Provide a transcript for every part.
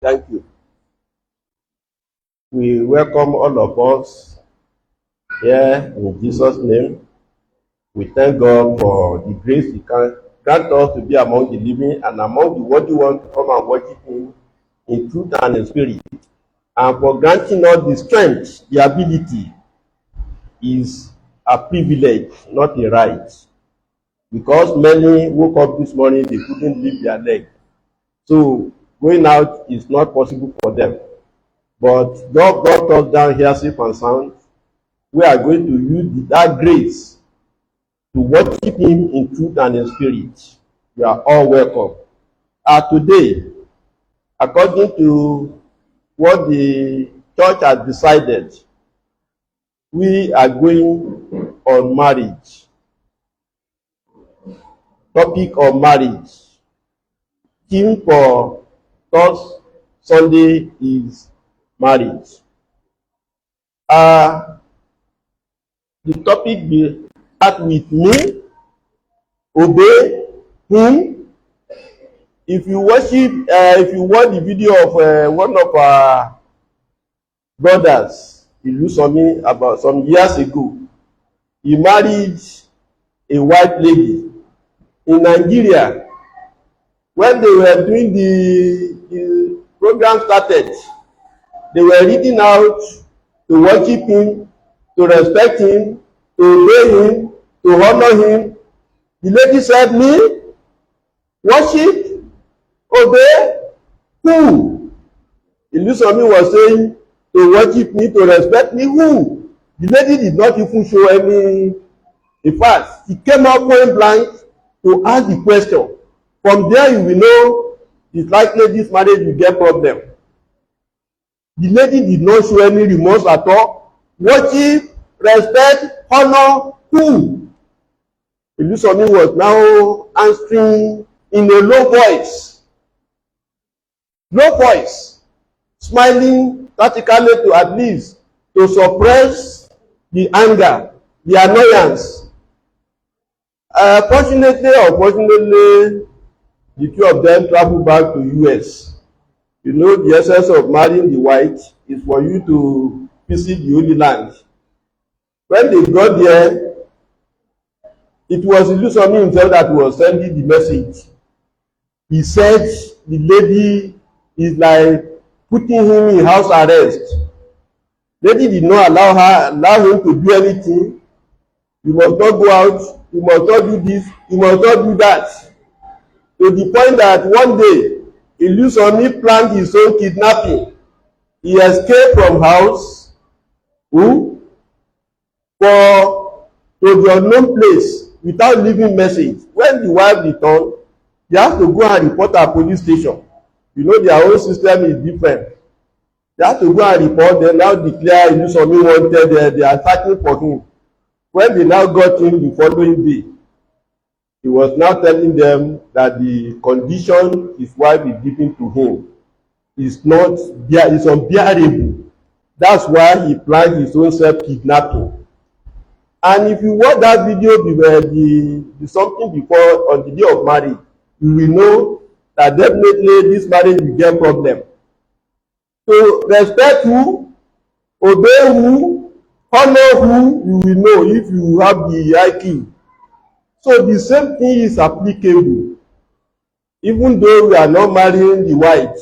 Thank you. We welcome all of us here in Jesus' name. We thank God for the grace He can grant us to be among the living and among the worthy ones to come and worship Him in truth and in spirit. And for granting us the strength, the ability is a privilege, not a right. Because many woke up this morning, they couldn't lift their leg. So going out is not possible for them. But God brought us down here safe and sound. We are going to use that grace to worship Him in truth and in spirit. You are all welcome. Today, according to what the church has decided, we are going on marriage. Topic of marriage. Theme for Thursday Sunday is marriage. The topic will start with me, obey Him. If you watch the video of one of our brothers, Ilusami, about some years ago, he married a white lady in Nigeria. When they were doing the program started, they were reading out to worship Him, to respect Him, to obey Him, to honor Him. The lady said, me? Worship? Obey? Who? Ilusami was saying, to worship me, to respect me. Who? The lady did not even show any. In fact, he came out point blank to ask the question. From there, you will know it's likely this marriage will get problem. The lady did not show any remorse at all. Worship, respect, honor, who? Ilusami was now answering in a low voice, smiling practically to at least to suppress the anger, the annoyance. Fortunately or unfortunately, the two of them traveled back to US. You know, the essence of marrying the white is for you to visit the Holy Land. When they got there, it was Ilusami himself that was sending the message. He said the lady is like putting him in house arrest. Lady did not allow him to do anything. You must not go out. You must not do this. You must not do that. To the point that one day, Ilusami planned his own kidnapping. He escaped from house to the unknown place without leaving message. When the wife returned, they have to go and report at police station. You know, their own system is different. They have to go and report. They now declare Ilusami wanted. They are searching for him. When they now got him the following day, he was now telling them that the condition his wife is giving to him is unbearable. That's why he planned his own self-kidnapping. And if you watch that video the something before on the day of marriage, you will know that definitely this marriage will get problem. So respect who, obey who, honor who, you will know if you have the IQ. So the same thing is applicable. Even though we are not marrying the white,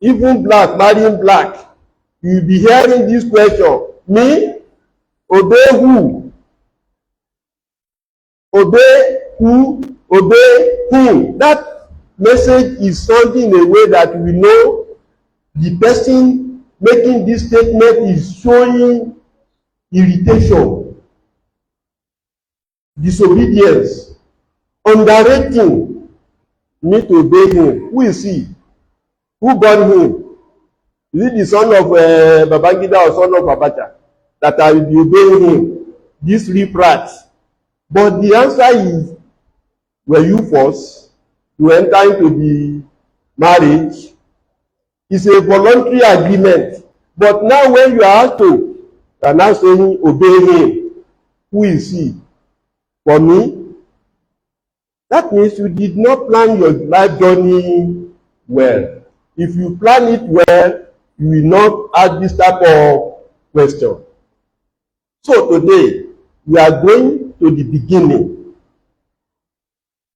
even black marrying black, you will be hearing this question. Me? Obey who? Obey who? Obey whom? That message is sounding in a way that we know the person making this statement is showing irritation, disobedience, underrating me to obey him. Who is he? Who born him? Is it the son of Babangida or son of Abacha that I will be obeying him? This reprat. But the answer is, were you forced to enter into the marriage? It's a voluntary agreement. But now when you are asked to, you are now saying obey him. Who is he? For me, that means you did not plan your life journey well. If you plan it well, you will not ask this type of question. So today, we are going to the beginning.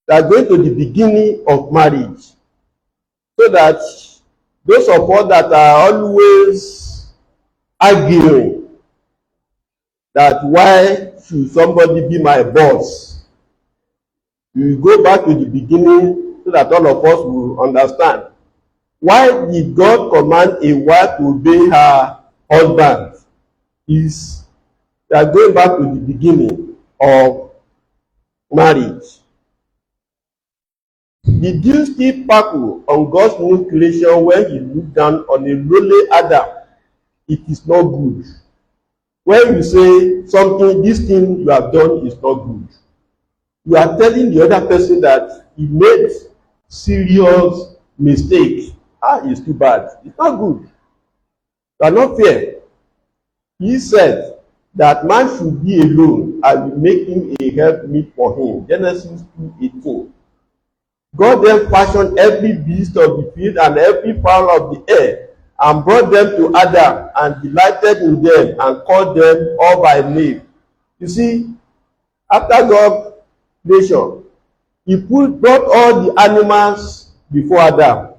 We are going to the beginning of marriage, so that those of us that are always arguing that why should somebody be my boss, we will go back to the beginning so that all of us will understand. Why did God command a wife to obey her husband? Is we are going back to the beginning of marriage. The dew still sparkle on God's new creation when he looked down on a lowly Adam. It is not good. When you say something, this thing you have done is not good, you are telling the other person that he made serious mistake. It's too bad. It's not good. You are not fair. He said that man should be alone. I will make him a helpmeet for him. Genesis 2:18. God then fashioned every beast of the field and every fowl of the air, and brought them to Adam, and delighted in them, and called them all by name. You see, after God's creation, he brought all the animals before Adam.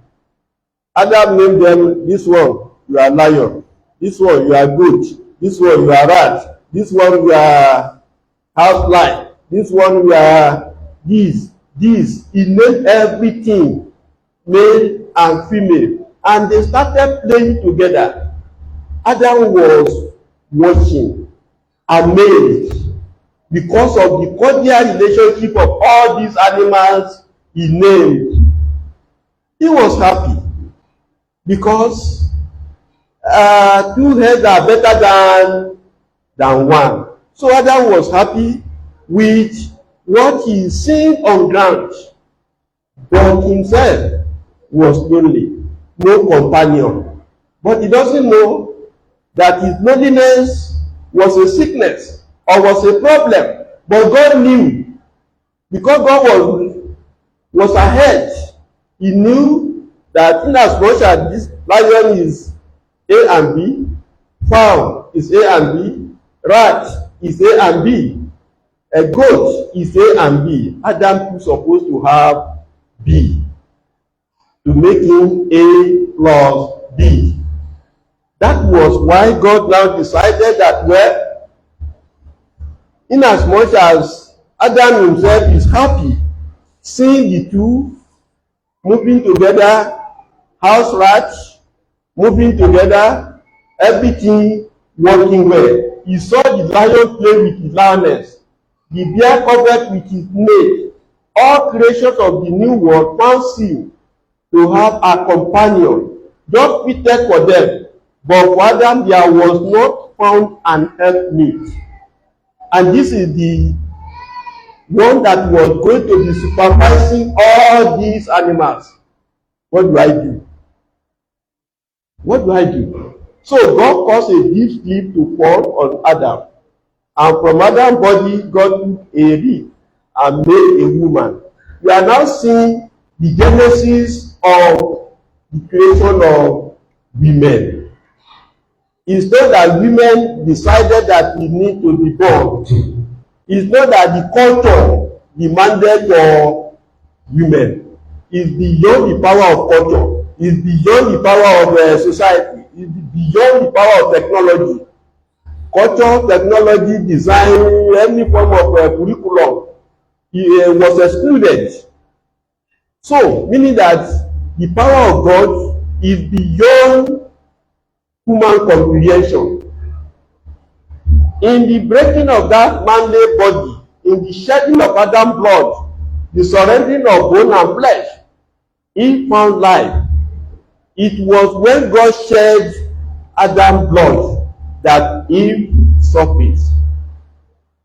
Adam named them, this one you are lion, this one you are goat, this one you are rat, this one you are housefly, this one you are this. He named everything, male and female, and they started playing together. Adam was watching, amazed, because of the cordial relationship of all these animals he named. He was happy, because two heads are better than one. So Adam was happy with what he seen on ground, but himself was lonely, no companion. But he doesn't know that his loneliness was a sickness or was a problem. But God knew, because God was ahead. He knew that in as much as this lion is A and B, fowl is A and B, rat is A and B, a goat is A and B, Adam is supposed to have B, to make him A plus B. That was why God now decided that, well, in as much as Adam himself is happy seeing the two moving together, house rats moving together, everything working well. He saw the lion play with his lioness, the bear covered with his mate. All creations of the new world found seem to have a companion, just fitted for them. But for Adam, there was not found an helpmeet. And this is the one that was going to be supervising all these animals. What do I do? What do I do? So God caused a deep sleep to fall on Adam. And from Adam's body, God took a rib and made a woman. We are now seeing the genesis of the creation of women. It's not that women decided that we need to be born. It's not that the culture demanded for women. It's beyond the power of culture. It's beyond the power of society. It's beyond the power of technology. Culture, technology, design, any form of curriculum was excluded. So, meaning that the power of God is beyond human comprehension. In the breaking of that manly body, in the shedding of Adam's blood, the surrendering of bone and flesh, he found life. It was when God shed Adam's blood that Eve surfaced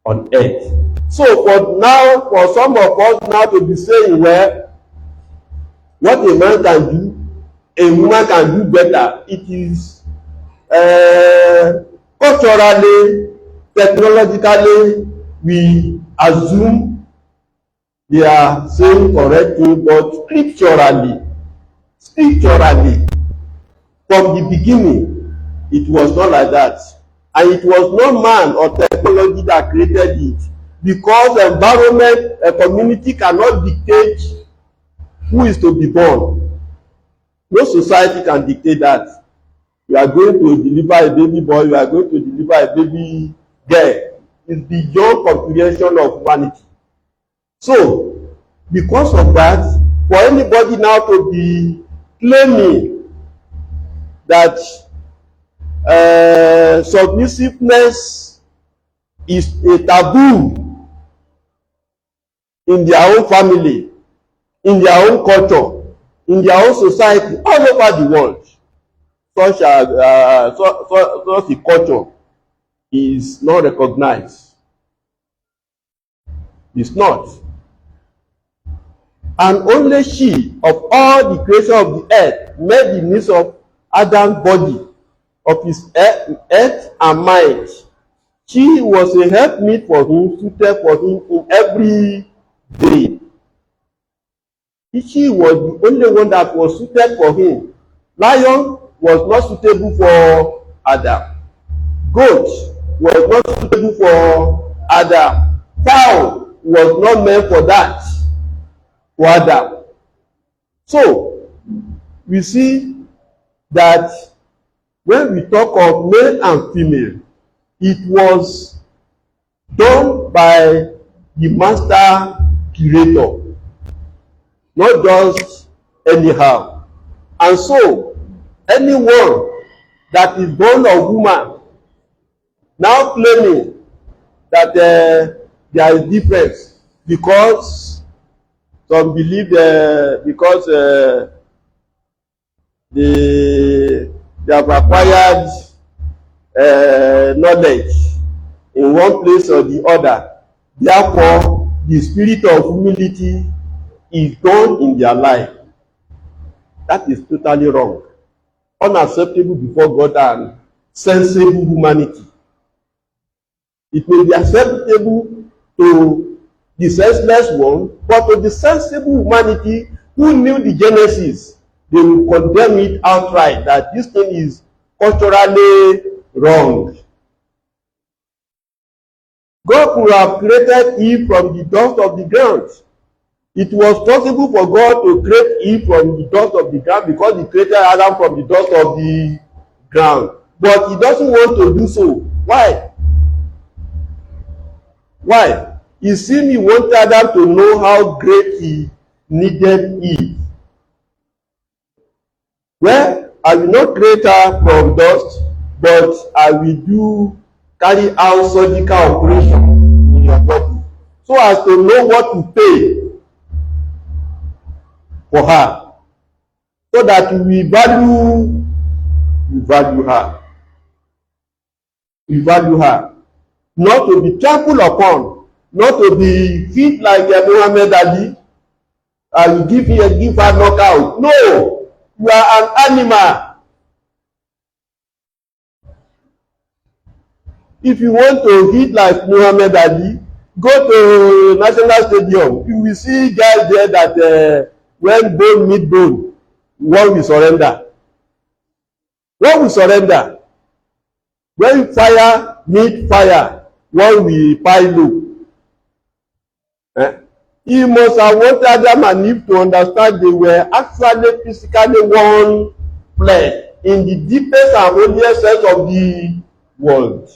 on earth. So for some of us now to be saying, well, what a man can do, a woman can do better. It is culturally, technologically, we assume they are saying correct thing, but scripturally, From the beginning, it was not like that. And it was not man or technology that created it. Because environment, a community cannot dictate who is to be born. No society can dictate that. You are going to deliver a baby boy, you are going to deliver a baby girl. It's beyond comprehension of humanity. So, because of that, for anybody now to be claiming that submissiveness is a taboo in their own family, in their own culture, in their own society, all over the world, such a culture is not recognized. It's not. And only she, of all the creation of the earth, made the needs of Adam's body, of his earth and mind. She was a helpmeet for him, suited for him in every way. She was the only one that was suited for him. Lion was not suitable for Adam. Goat was not suitable for Adam. Cow was not meant for that, for Adam. So, we see that when we talk of male and female, it was done by the master creator, not just anyhow. And so, anyone that is born of woman now claiming that there is difference because some believe because they have acquired knowledge in one place or the other. Therefore, the spirit of humility is gone in their life. That is totally wrong, unacceptable before God and sensible humanity. It may be acceptable to the senseless one, but to the sensible humanity who knew the Genesis, they will condemn it outright that this thing is culturally wrong. God could have created Eve from the dust of the ground. It was possible for God to create Eve from the dust of the ground because he created Adam from the dust of the ground. But he doesn't want to do so. Why? Why? He seemed he wanted Adam to know how great he needed Eve. Well, I will not create her from dust, but I will carry out surgical operation in your body so as to know what to pay for her, so that we value her. We value her. Not to be trampled upon, not to be fit like Muhammad Ali. I will give her knockout. No! You are an animal. If you want to hit like Muhammad Ali, go to National Stadium. You will see guys there that when bone meet bone, one will surrender. One will surrender. When fire meet fire, one will pile up. He must have wanted Adam and Eve to understand they were actually physically one flesh in the deepest and holiest sense of the word.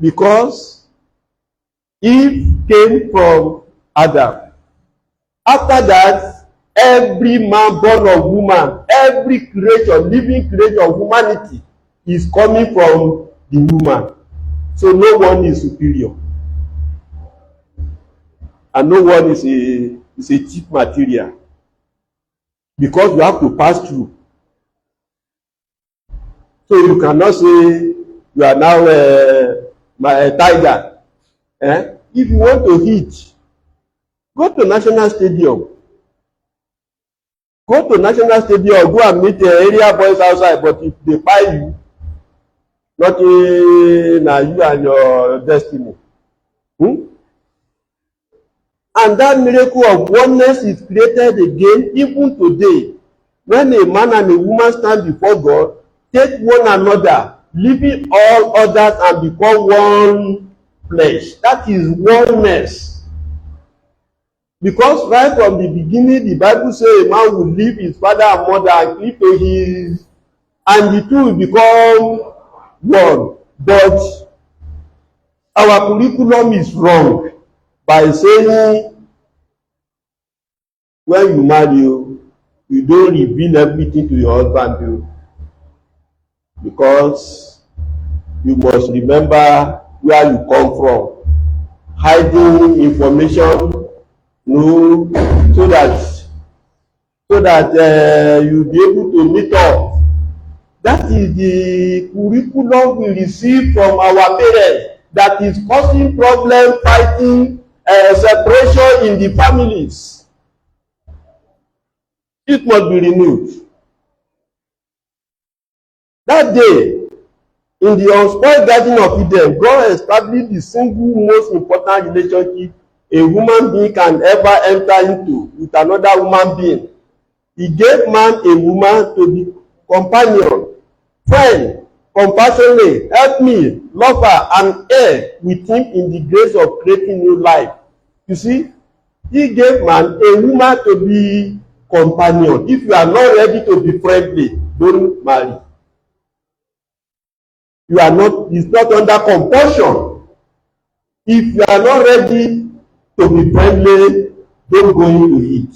Because Eve came from Adam. After that, every man born of woman, every creature, living creature of humanity is coming from the woman. So no one is superior. And no one is a cheap material. Because you have to pass through. So you cannot say you are now a tiger. If you want to hit, go to National Stadium. Go to National Stadium, go and meet the area boys outside, but if they buy you, nothing na you and your destiny. And that miracle of oneness is created again even today when a man and a woman stand before God, take one another, leaving all others and become one flesh. That is oneness. Because right from the beginning, the Bible says a man will leave his father and mother and cleave to his, and the two will become one. But our curriculum is wrong by saying when you marry, you don't reveal everything to your husband, because you must remember where you come from. Hiding information, no, so that you'll be able to meet up. That is the curriculum we receive from our parents that is causing problem, fighting, separation in the families. It must be renewed. That day, in the unspoiled garden of Eden, God established the single most important relationship a human being can ever enter into with another human being. He gave man a woman to be companion, friend, compassionate, help me, lover, and heir with him in the grace of creating new life. You see, he gave man a woman to be companion. If you are not ready to be friendly, don't marry. You are not, it's not under compulsion. If you are not ready to be friendly, don't go into it.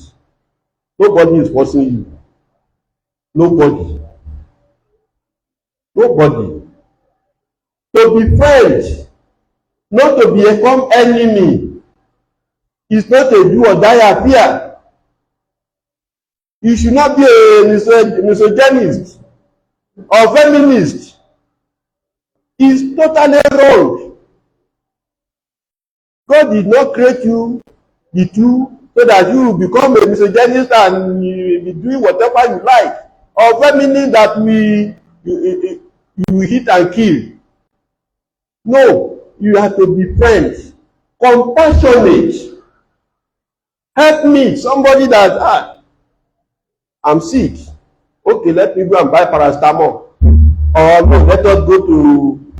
Nobody is forcing you. Nobody. Nobody. To be friends, not to become enemy, is not a do or die affair. You should not be a misogynist or feminist. It's totally wrong. God did not create you, the two, so that you will become a misogynist and you will be doing whatever you like, or feminine that you will hit and kill. No, you have to be friends, compassionate. Help me, somebody that, I'm sick. Okay, let me go and buy paracetamol. Or no, let us go to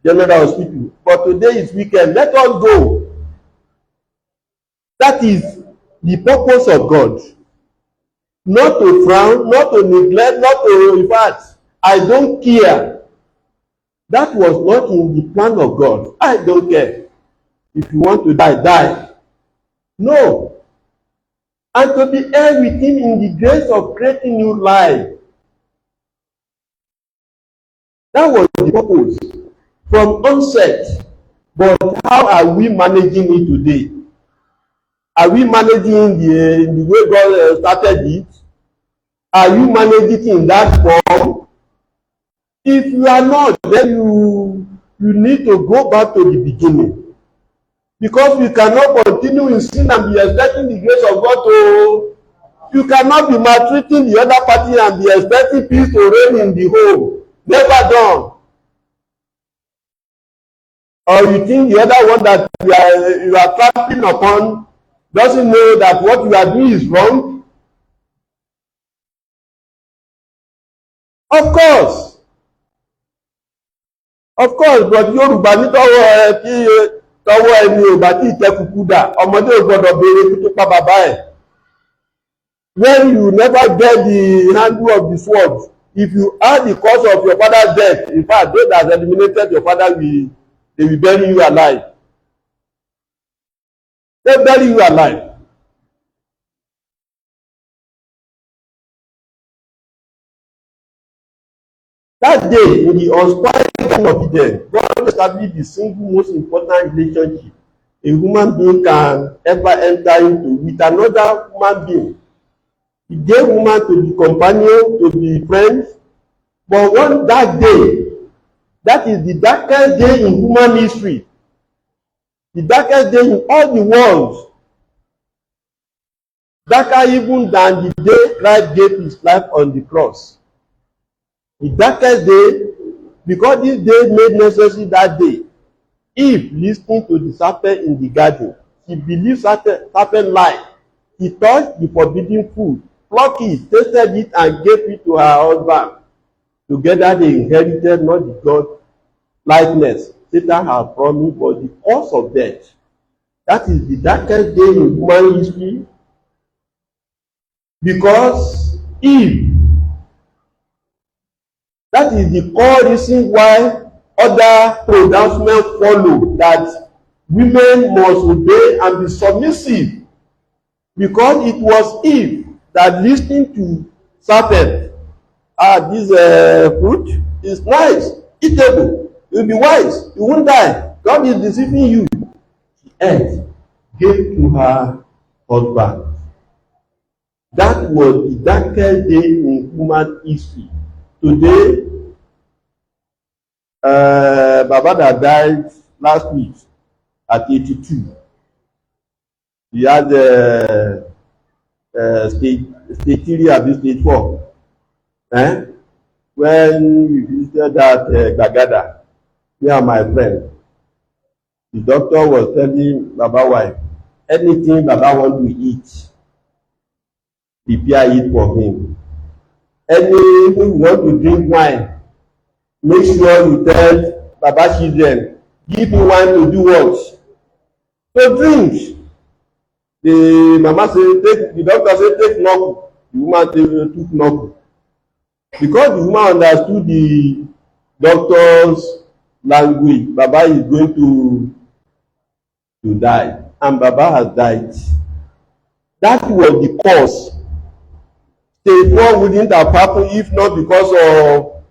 General Hospital. But today is weekend, let us go. That is the purpose of God. Not to frown, not to neglect, not to, in fact, I don't care. That was not in the plan of God. I don't care. If you want to die, die. No. And to be heir with him in the grace of creating new life. That was the purpose from onset. But how are we managing it today? Are we managing the way God started it? Are you managing it in that form? If you are not, then you need to go back to the beginning. Because we cannot continue in sin and be expecting the grace of God to... You cannot be maltreating the other party and be expecting peace to reign in the home. Never done. Or you think the other one that you are trampling upon doesn't know that what you are doing is wrong? Of course. Of course, but Yorùbá ní tọwọ́ ẹni ò bá tí ìtẹ́kùkù dà, ọmọdé ò gbọdọ̀ béèrè kí tó pa bàbá ẹ̀. When you never get the handle of the sword, if you are the cause of your father's death, in fact, those that eliminated your father, they will bury you alive. They bury you alive. That day, in the unspoiled garden of Eden, God established the single most important relationship a human being can ever enter into with another human being. He gave woman to be companion, to be friends. But one that day, that is the darkest day in human history, the darkest day in all the world, darker even than the day Christ gave his life on the cross. The darkest day, because this day made necessary that day. Eve listening to the serpent in the garden, she believed serpent lied. He touched the forbidden food, plucked it, tasted it, and gave it to her husband. Together they inherited not the God likeness Satan had promised, but the cause of death. That is the darkest day in human history, because Eve, that is the core reason why other pronouncements follow, that women must obey and be submissive, because it was Eve that listened to serpent. This fruit is nice, eatable, you'll be wise, you won't die, God is deceiving you. She ate, gave to her husband. That was the darkest day in human history. Today, Baba that died last week at 82. He had stage 3 and stage 4. When we visited that Gbagada, me and my friend, the doctor was telling Baba wife, anything Baba want to eat, prepare it for him. Anything you want to drink wine, make sure you tell Baba children, give me wine to do what? To drink. The mama say, the doctor say take knuckle. The woman took knuckle. Because the woman understood the doctor's language, Baba is going to die, and Baba has died. That was the cause. Stage 4 wouldn't have happened if not because of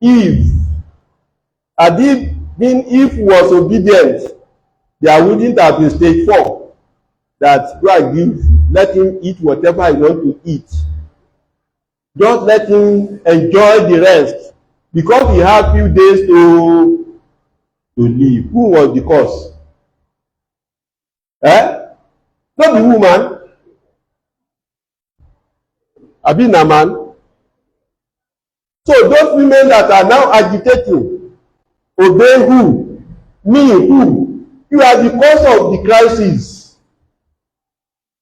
Eve. Had it been Eve was obedient, there wouldn't have been stage 4. That go and give, let him eat whatever he want to eat. Just let him enjoy the rest, because he had few days to live. Who was the cause? Not the woman. Abi na man. So those women that are now agitating, obey who? Me who? You are the cause of the crisis.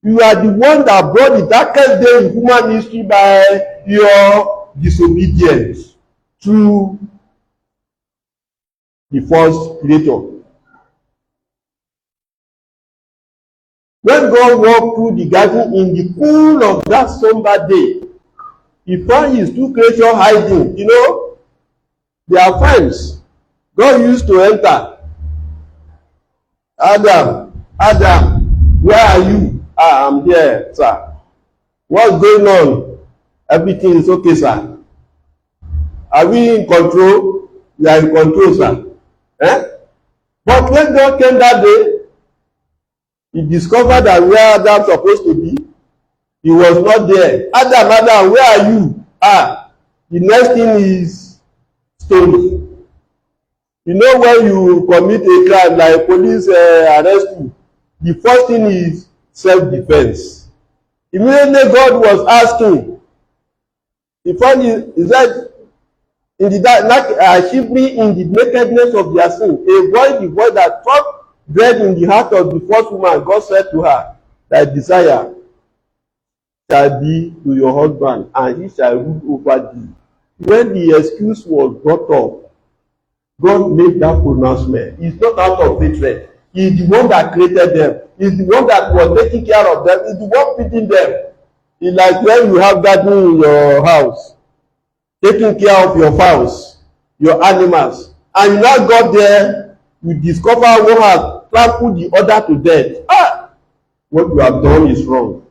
You are the one that brought the darkest day in human history by your disobedience to the first creator. When God walked through the garden in the cool of that somber day, he found his two creatures hiding. You know, they are friends. God used to enter. Adam, where are you? I'm here, sir. What's going on? Everything is okay, sir. Are we in control? We are in control, sir. But when God came that day, he discovered that where Adam supposed to be, he was not there. Adam, where are you? The next thing is story. You know, when you commit a crime, like police arrest you, the first thing is self-defense. Immediately God was asking, he said, in the achieve me in the nakedness of their sin. Avoid the voice that struck dread in the heart of the first woman. God said to her, thy desire shall be to your husband, and he shall rule over thee. When the excuse was brought up, God made that pronouncement. It's not out of hatred. He's the one that created them. He's the one that was taking care of them. He's the one feeding them. It's like when you have garden in your house, taking care of your fowls, your animals, and you now got there, you discover one has trampled the other to death. What you have done is wrong.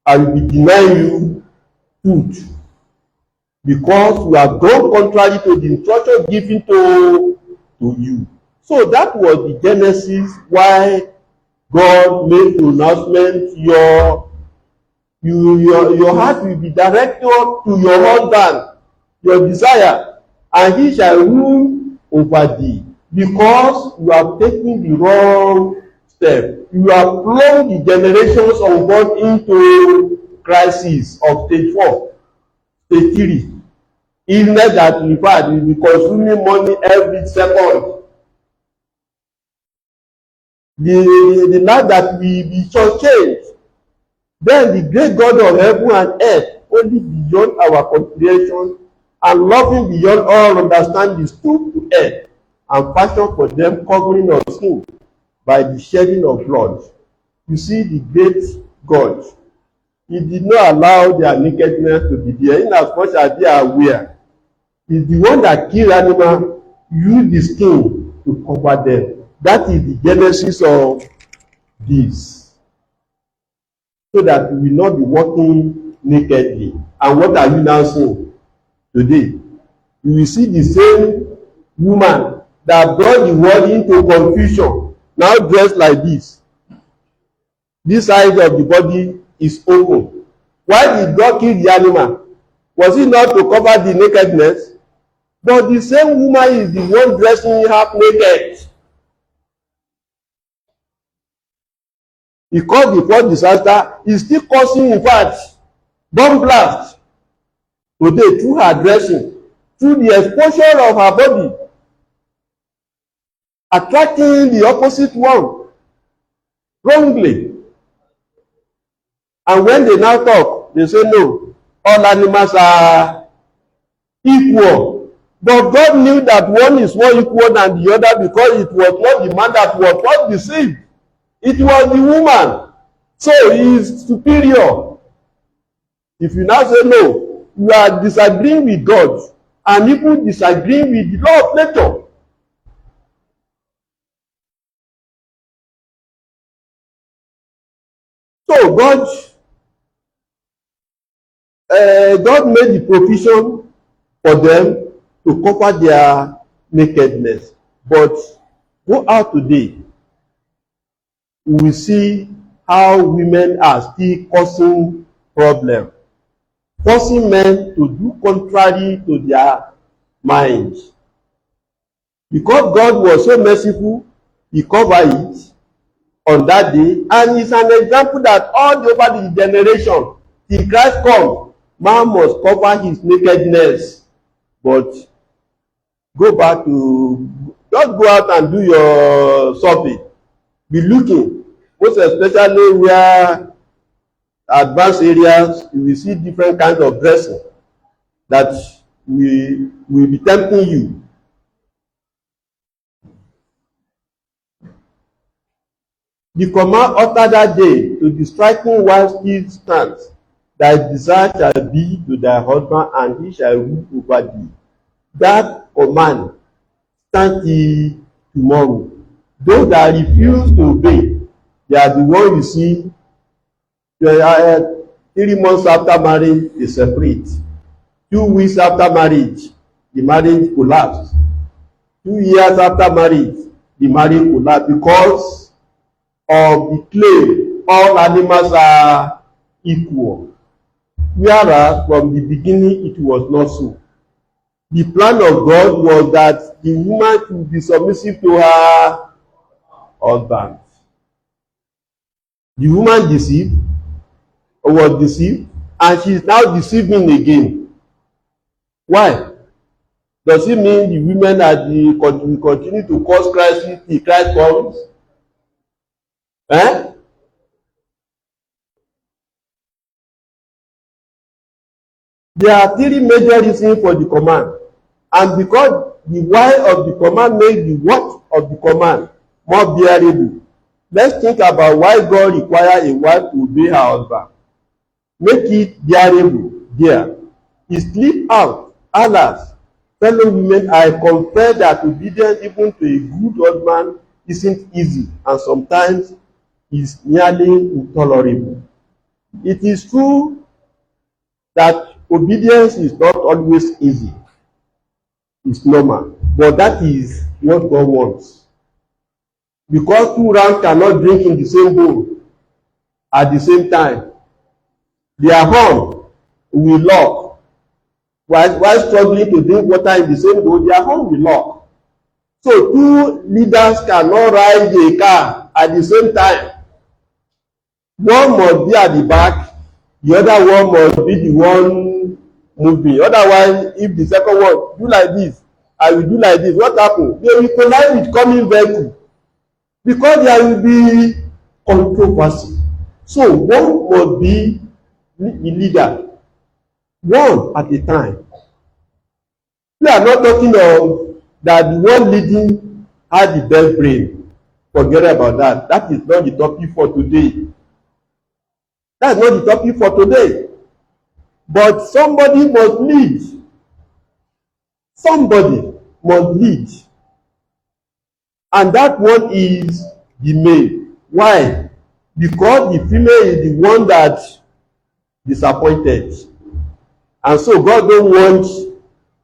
I will be denying you food, because you have gone contrary to the instruction given to you. So that was the genesis why God made pronouncement. Your heart will be directed to your husband, your desire, and he shall rule over thee, because you have taken the wrong step. You have plunged the generations unborn into crisis of stage 4, stage 3. Illness that in fact will be consuming money every second. The life that will be shortchanged. Then the great God of heaven and earth, only beyond our comprehension and loving beyond all understanding, stooped to earth and fashioned for them covering of sin by the shedding of blood. You see, the great God, he did not allow their nakedness to be there, in as much as they are aware. He is the one that killed animal, used the skin to cover them. That is the genesis of this. So that we will not be walking nakedly. And what are you now seeing today? You will see the same woman that brought the world into confusion, now dressed like this. This side of the body is open. Why did God kill the animal? Was it not to cover the nakedness? But the same woman is the one dressing half naked. He caused the flood disaster. He's still causing, in fact, bomb blast today through her dressing, through the exposure of her body, attracting the opposite one wrongly. And when they now talk, they say, no, all animals are equal. But God knew that one is more equal than the other, because it was not the man that was not deceived. It was the woman. So he is superior. If you now say no, you are disagreeing with God and even disagreeing with the law of nature. So God made the provision for them to cover their nakedness. But go out today, we see how women are still causing problems, forcing men to do contrary to their minds. Because God was so merciful, he covered it on that day, and it's an example that all over the generation, till Christ comes, man must cover his nakedness. But go back to, just go out and do your survey. Be looking, most especially where advanced areas, you will see different kinds of dressing that will be tempting you. The command uttered that day to the striking wife still stands. Thy desire shall be to thy husband, and he shall rule over thee. That command stands till tomorrow. Those that refuse to obey, they are the ones you see 3 months after marriage, they separate. 2 weeks after marriage, the marriage collapsed. 2 years after marriage, the marriage collapsed because of the claim all animals are equal. Whereas from the beginning it was not so. The plan of God was that the woman should be submissive to her husband. The woman was deceived, and she is now deceiving again. Why? Does it mean the women will continue to cause crisis till Christ comes? There are 3 major reasons for the command, and because the why of the command made the what of the command more bearable. Let's think about why God requires a wife to obey her husband. Make it bearable there. He sleep out. Alas, fellow women, I confess that obedience even to a good husband isn't easy, and sometimes is nearly intolerable. It is true that obedience is not always easy. It's normal. But that is what God wants. Because 2 rams cannot drink in the same bowl at the same time. Their horn will lock. While struggling to drink water in the same bowl, their horn will lock. So 2 leaders cannot ride a car at the same time. One must be at the back, the other one must be the one moving. Otherwise, if the second one do like this, I will do like this, what happen? They will collide with coming vehicle, because there will be controversy. So one must be the leader, one at a time. We are not talking of that the one leading has the best brain. Forget about that. That is not the topic for today. That's not the topic for today. But somebody must lead. Somebody must lead. And that one is the male. Why? Because the female is the one that disappointed. And so God don't want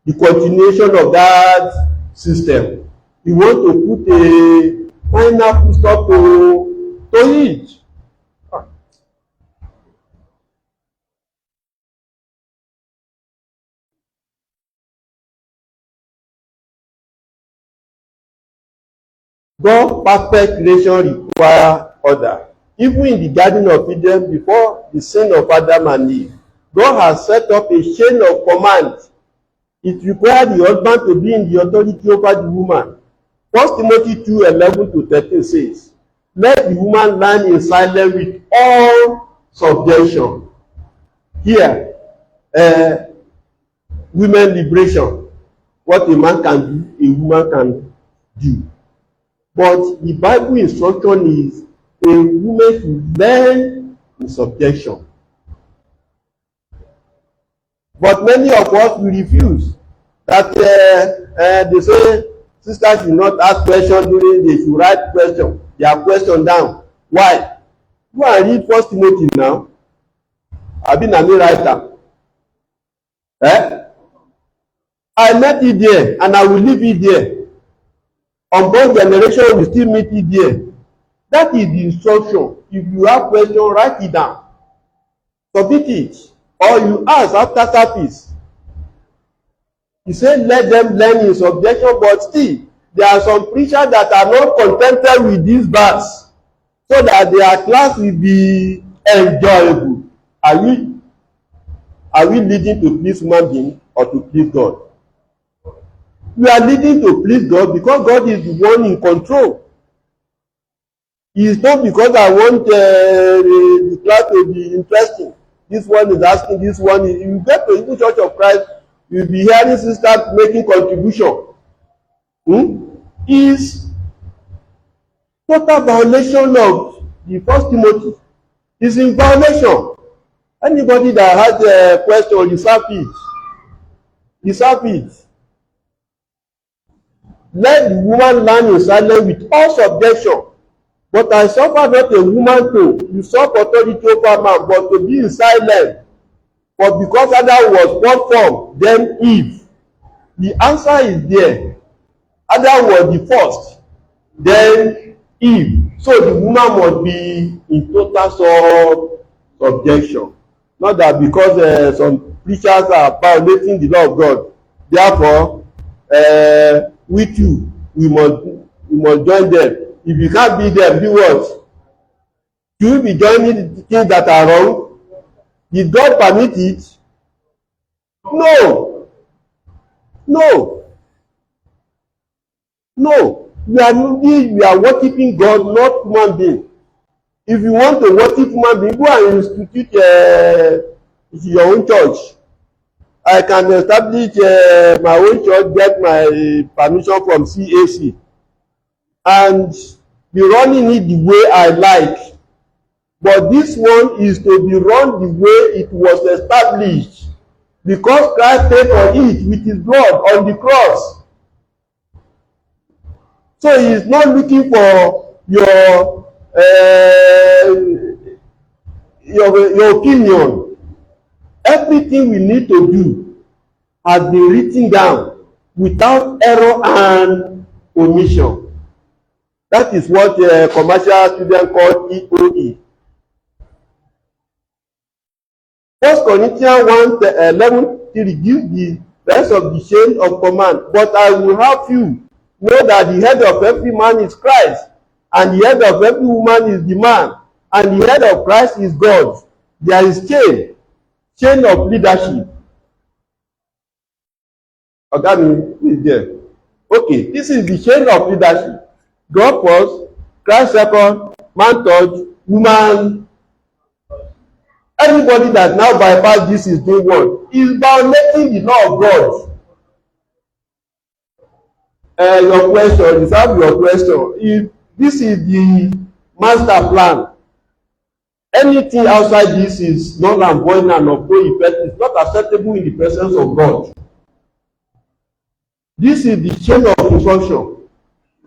the continuation of that system. He wants to put a final full stop to it. God's perfect creation require order. Even in the Garden of Eden, before the sin of Adam and Eve, God has set up a chain of command. It requires the husband to be in the authority over the woman. 1 Timothy 2:11-13 says, let the woman learn in silence with all subjection. Here, women liberation. What a man can do, a woman can do. But the Bible instruction is a woman should learn in subjection. But many of us will refuse. That they say sisters should not ask questions during, they should write questions. Their question down. Why? Go and read 1 Timothy now. I've been a writer. I met it there and I will leave it there. Unborn generation will still meet it there. That is the instruction. If you have question, write it down. Submit it. Or you ask after service. You say let them learn in subjection, but still there are some preachers that are not contented with this verse, so that their class will be enjoyable. Are we leading to please human being or to please God? We are leading to please God because God is the one in control. It is not because I want the class to be interesting. This one is asking, this one is. You get to the Church of Christ, you'll be hearing sisters making contribution. Is total violation of the 1 Timothy. Is in violation. Anybody that has a question, reserve it. Reserve it. Let the woman learn in silence with all subjection. But I suffer not a woman to usurp authority over man, but to be in silence. For because Adam was one form, then Eve. The answer is there. Adam was the first, then Eve. So the woman must be in total subjection. Not that because some preachers are violating the law of God, therefore, we too, we must join them. If you can't be them, do what? You will be joining the things that are wrong. Did God permit it? No. No. No. We are worshiping God, not human being. If you want to worship human being, go and institute your own church. I can establish my own church, get my permission from CAC, and be running it the way I like. But this one is to be run the way it was established, because Christ paid for it with his blood on the cross. So he is not looking for your opinion. Everything we need to do has been written down without error and omission. That is what commercial students call EOE. 1 Corinthians 1:11 gives the rest of the chain of command. But I will have you know that the head of every man is Christ, and the head of every woman is the man, and the head of Christ is God. There is chain of leadership. Who is there? Okay, this is the chain of leadership. God first, Christ second, man third, woman Anybody that now bypass this is doing what? Is violating the law of God. Your question, reserve your question. If this is the master plan, anything outside this is null and void and of no effect. It's not acceptable in the presence of God. This is the chain of instruction.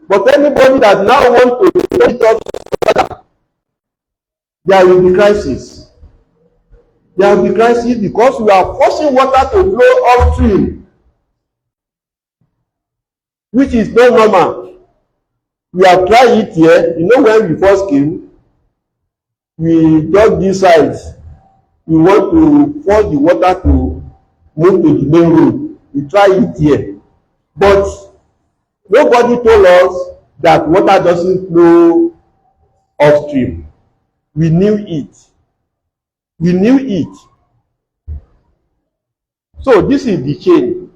But anybody that now wants to take it up further, there will be crisis. There will be crisis because we are forcing water to flow upstream, which is not normal. We have tried it here. You know, when we first came, we dug this side. We want to force the water to move to the main road. We try it here. But nobody told us that water doesn't flow upstream. We knew it. We knew it. So this is the chain.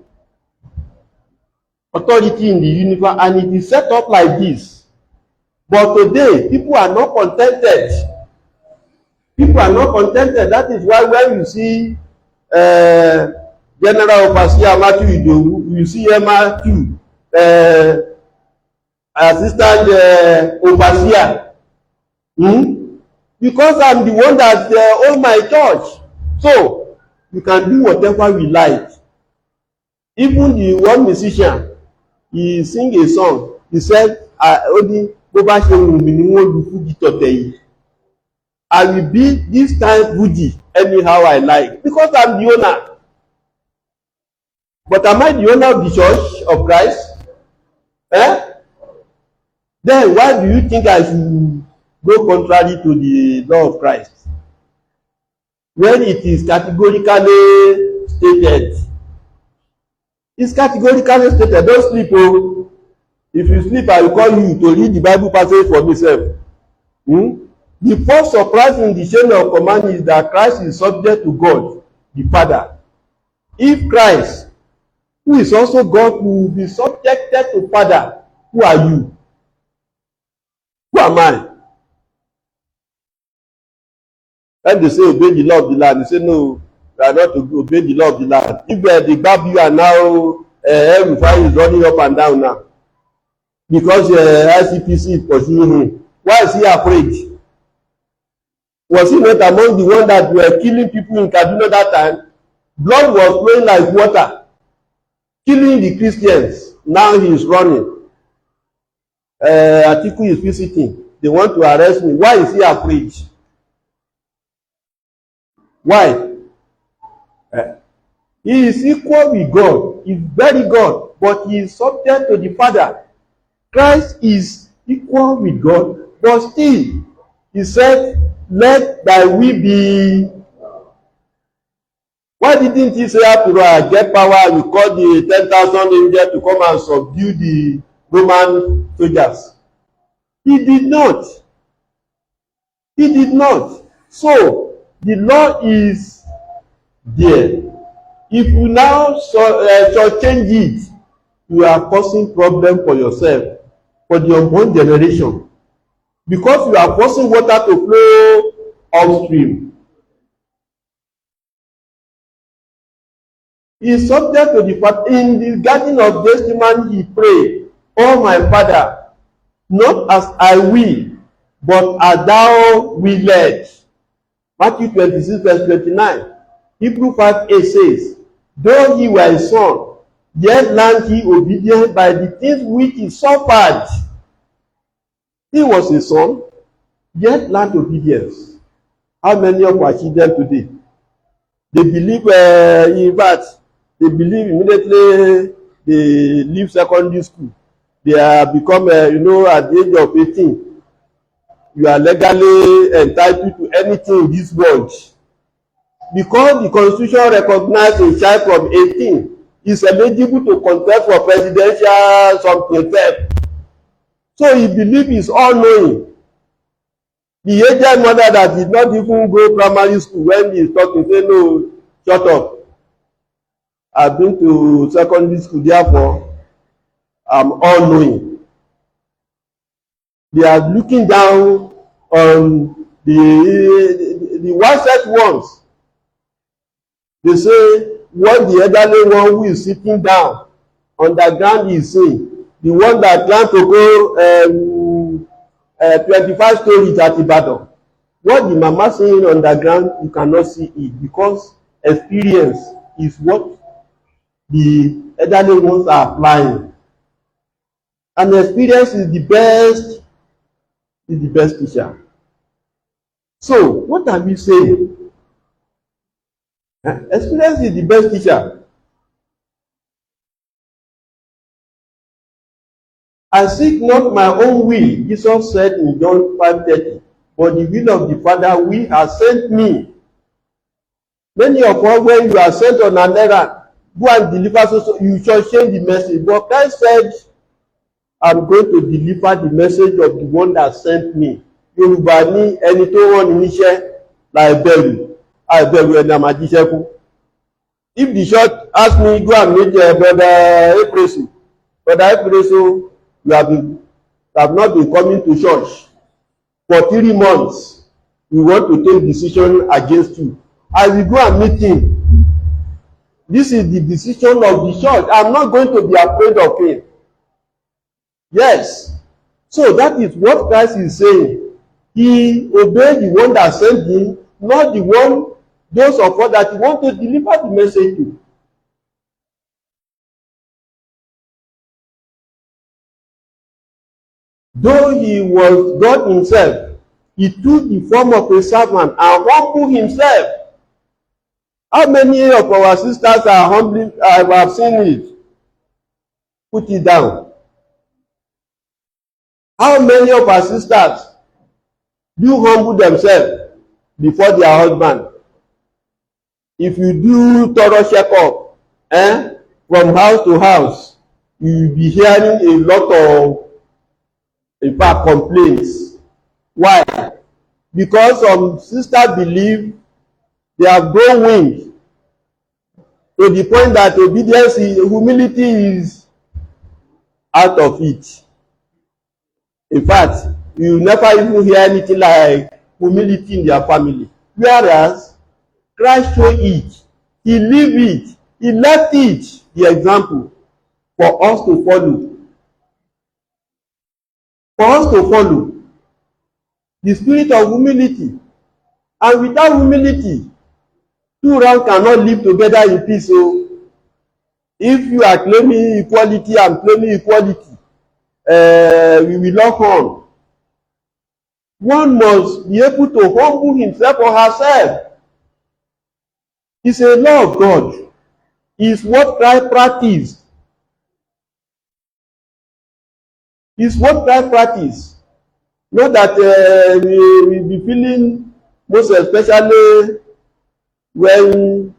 Authority in the universe, and it is set up like this. But today, people are not contented. People are not contented. That is why when you see General Overseer Matthew Idowu, you see Emma too, Assistant Overseer. Because I'm the one that own my church. So, you can do whatever we like. Even the one musician, he sing a song. He said, Odi, bó bá ṣe wù mí ni wọ́n lu fújì tọ̀tẹ̀ yìí. I will be this time Fuji anyhow I like because I'm the owner. But am I the owner of the church of Christ? Then why do you think I should go contrary to the law of Christ? When it is categorically stated. It's categorically stated. Don't sleep. Oh. If you sleep, I will call you to read the Bible passage for myself. The first surprise in the chain of command is that Christ is subject to God, the Father. If Christ, who is also God, will be subjected to Father, who are you? Who am I? When they say obey the law of the land, they say no, you are not to obey the law of the land. If they grab you and now everybody is running up and down now because ICPC is pursuing him, why is he afraid? Was he not among the ones that were killing people in Kaduna that time? Blood was flowing like water, killing the Christians. Now he is running. Atiku is visiting. They want to arrest me. Why is he afraid? Why? He is equal with God. He is very God, but he is subject to the Father. Christ is equal with God, but still, he said, let thy will be. Why didn't he say after I get power, we call the 10,000 angels to come and subdue the Roman soldiers? He did not. He did not. So, the law is there. If you now change it, you are causing problem for yourself, for the unborn generation. Because you are forcing water to flow upstream. He is subject to the fact, in the garden of Gethsemane he prayed, "Oh my Father, not as I will, but as thou willest." Matthew 26 verse 29. Hebrews 5:8 says, "Though he were a son, yet learned he obedience by the things which he suffered." He was a son, yet learned obedience. How many of our children today? They believe in fact, they believe immediately they leave secondary school. They are become, at the age of 18, you are legally entitled to anything in this world. Because the Constitution recognizes a child from 18 is eligible to contest for presidential something. So he believes he's all-knowing. The aged mother that did not even go primary school, when he is talking, say, "No, shut up. I've been to secondary school, therefore I'm all-knowing." They are looking down on the wisest ones, they say what the elderly one who is sitting down underground is saying, the one that plan to go 25 stories at Ibadan, what the mama saying underground, you cannot see it, because experience is what the elderly ones are applying, and experience is the best teacher. So what are we saying? Experience is the best teacher. I seek not my own will, Jesus said in John 5:30, but the will of the Father which has sent me. Many of us, when you are sent on an errand, go and deliver, so you shall change the message. But Christ said, I'm going to deliver the message of the one that sent me. Yorùbá ní ẹni tó rán ni níṣẹ́ láìbẹ̀rù ẹni àmàjíṣẹ́ fún. If the church ask me, go and meet Brother Epreso, Brother Epreso, you have not been coming to church for 3 months. We want to take decision against you. I will go and meet him. This is the decision of the church. I'm not going to be afraid of him. Yes. So that is what Christ is saying. He obeyed the one that sent him, not the one, those of us that he want to deliver the message to. Though he was God himself, he took the form of a servant and humbled himself. How many of our sisters are humbling? I have seen it. Put it down. How many of our sisters do humble themselves before their husband? If you do thorough checkup, from house to house, you will be hearing a lot of, in fact, complaints. Why? Because some sisters believe they have grown wings to the point that obedience, humility is out of it. In fact, you never even hear anything like humility in their family. Whereas Christ showed it, he lived it, he left it, the example for us to follow. For us to follow the spirit of humility. And without humility, two ranks cannot live together in peace. So if you are claiming equality and claiming equality, we will lock on. One must be able to humble himself or herself. It's a law of God. It's what Christ practiced. It's what Christ practiced. Not that we be feeling, most especially when